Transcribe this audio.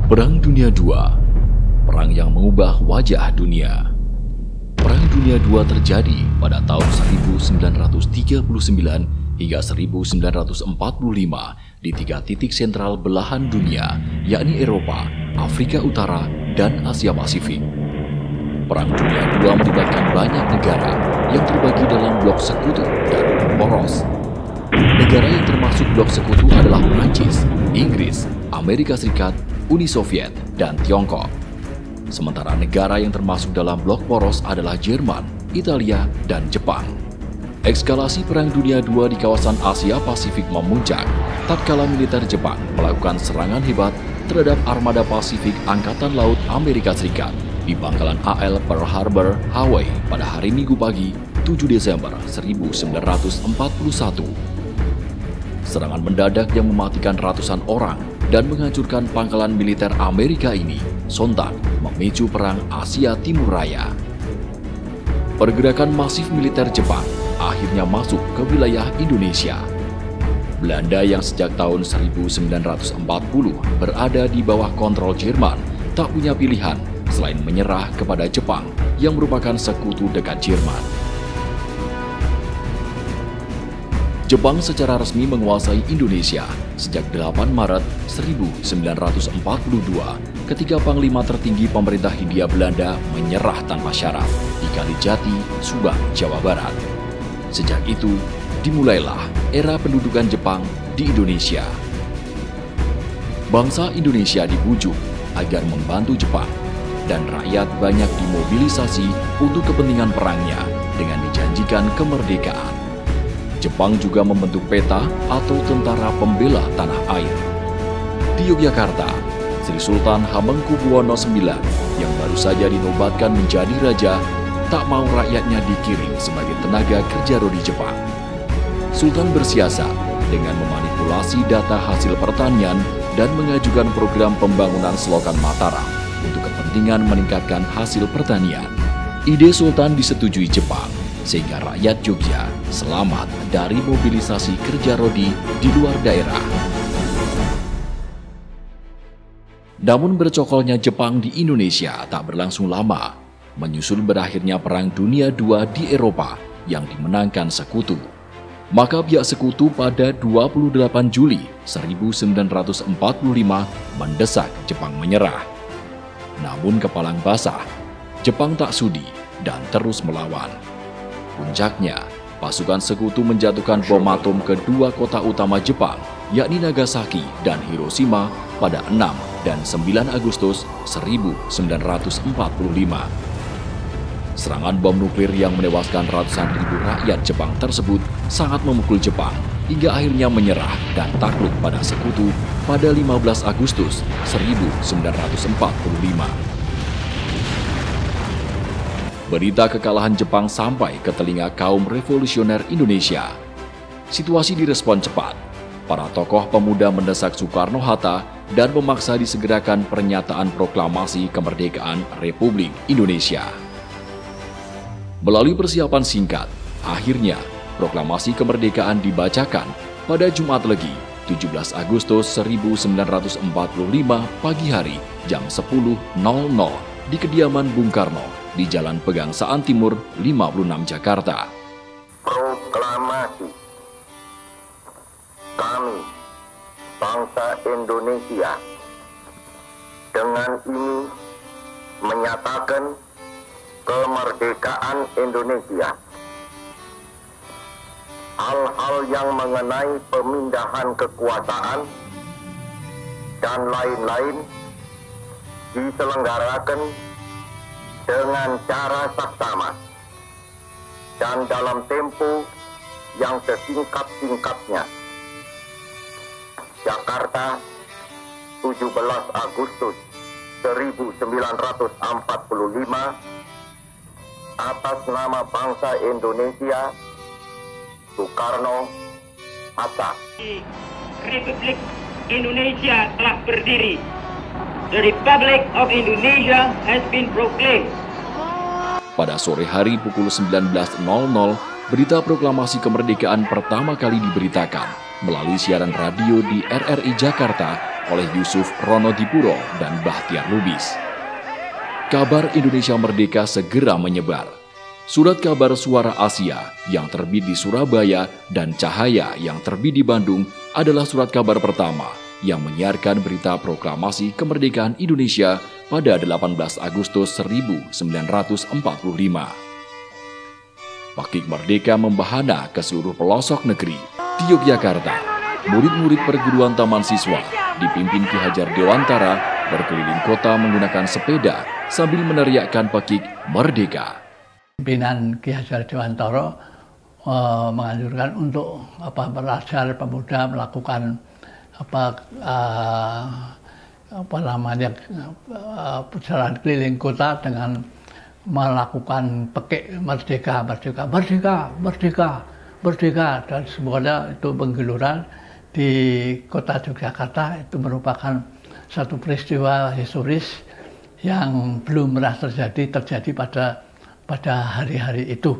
Perang Dunia II, perang yang mengubah wajah dunia. Perang Dunia II terjadi pada tahun 1939 hingga 1945 di 3 titik sentral belahan dunia, yakni Eropa, Afrika Utara, dan Asia Pasifik. Perang Dunia II melibatkan banyak negara yang terbagi dalam blok sekutu dan blok poros. Negara yang termasuk blok sekutu adalah Prancis, Inggris, Amerika Serikat, Uni Soviet, dan Tiongkok. Sementara negara yang termasuk dalam blok poros adalah Jerman, Italia, dan Jepang. Eskalasi Perang Dunia II di kawasan Asia Pasifik memuncak tatkala militer Jepang melakukan serangan hebat terhadap armada Pasifik Angkatan Laut Amerika Serikat di Pangkalan AL Pearl Harbor, Hawaii pada hari Minggu pagi 7 Desember 1941. Serangan mendadak yang mematikan ratusan orang dan menghancurkan pangkalan militer Amerika ini sontak memicu Perang Asia Timur Raya. Pergerakan masif militer Jepang akhirnya masuk ke wilayah Indonesia. Belanda yang sejak tahun 1940 berada di bawah kontrol Jerman tak punya pilihan selain menyerah kepada Jepang yang merupakan sekutu dekat Jerman. Jepang secara resmi menguasai Indonesia sejak 8 Maret 1942 ketika Panglima tertinggi pemerintah Hindia Belanda menyerah tanpa syarat di Kalijati, Subang, Jawa Barat. Sejak itu, dimulailah era pendudukan Jepang di Indonesia. Bangsa Indonesia dibujuk agar membantu Jepang dan rakyat banyak dimobilisasi untuk kepentingan perangnya dengan dijanjikan kemerdekaan. Jepang juga membentuk PETA atau Tentara Pembela Tanah Air. Di Yogyakarta, Sri Sultan Hamengkubuwono IX yang baru saja dinobatkan menjadi raja tak mau rakyatnya dikirim sebagai tenaga kerja rodi Jepang. Sultan bersiasat dengan memanipulasi data hasil pertanian dan mengajukan program pembangunan Selokan Mataram untuk kepentingan meningkatkan hasil pertanian. Ide Sultan disetujui Jepang, sehingga rakyat Jogja selamat dari mobilisasi kerja rodi di luar daerah. Namun bercokolnya Jepang di Indonesia tak berlangsung lama, menyusul berakhirnya Perang Dunia II di Eropa yang dimenangkan sekutu. Maka pihak sekutu pada 28 Juli 1945 mendesak Jepang menyerah. Namun kepalang basah, Jepang tak sudi dan terus melawan. Puncaknya, pasukan sekutu menjatuhkan bom atom ke 2 kota utama Jepang, yakni Nagasaki dan Hiroshima pada 6 dan 9 Agustus 1945. Serangan bom nuklir yang menewaskan ratusan ribu rakyat Jepang tersebut sangat memukul Jepang hingga akhirnya menyerah dan takluk pada sekutu pada 15 Agustus 1945. Berita kekalahan Jepang sampai ke telinga kaum revolusioner Indonesia. Situasi direspon cepat. Para tokoh pemuda mendesak Soekarno-Hatta dan memaksa disegerakan pernyataan proklamasi kemerdekaan Republik Indonesia. Melalui persiapan singkat, akhirnya proklamasi kemerdekaan dibacakan pada Jumat Legi, 17 Agustus 1945 pagi hari jam 10.00 di kediaman Bung Karno di Jalan Pegangsaan Timur 56 Jakarta. Proklamasi. Kami, bangsa Indonesia, dengan ini menyatakan kemerdekaan Indonesia. Hal-hal yang mengenai pemindahan kekuasaan dan lain-lain diselenggarakan dengan cara saksama dan dalam tempo yang sesingkat-singkatnya. Jakarta, 17 Agustus 1945, atas nama bangsa Indonesia, Soekarno-Hatta. Republik Indonesia telah berdiri. The Republic of Indonesia has been proclaimed. Pada sore hari pukul 19.00, berita proklamasi kemerdekaan pertama kali diberitakan melalui siaran radio di RRI Jakarta oleh Yusuf Ronodipuro dan Bahtiar Lubis. Kabar Indonesia Merdeka segera menyebar. Surat kabar Suara Asia yang terbit di Surabaya dan Cahaya yang terbit di Bandung adalah surat kabar pertama yang menyiarkan berita proklamasi kemerdekaan Indonesia pada 18 Agustus 1945. Pakik Merdeka membahana ke seluruh pelosok negeri. Di Yogyakarta, murid-murid perguruan taman siswa dipimpin Ki Hajar Dewantara berkeliling kota menggunakan sepeda sambil meneriakkan pakik Merdeka. Pimpinan Ki Hajar Dewantara menganjurkan untuk belajar pemuda melakukan jalan keliling kota dengan melakukan pakik Merdeka, dan semuanya itu penggeluran di kota Yogyakarta. Itu merupakan satu peristiwa historis yang belum pernah terjadi pada hari-hari itu.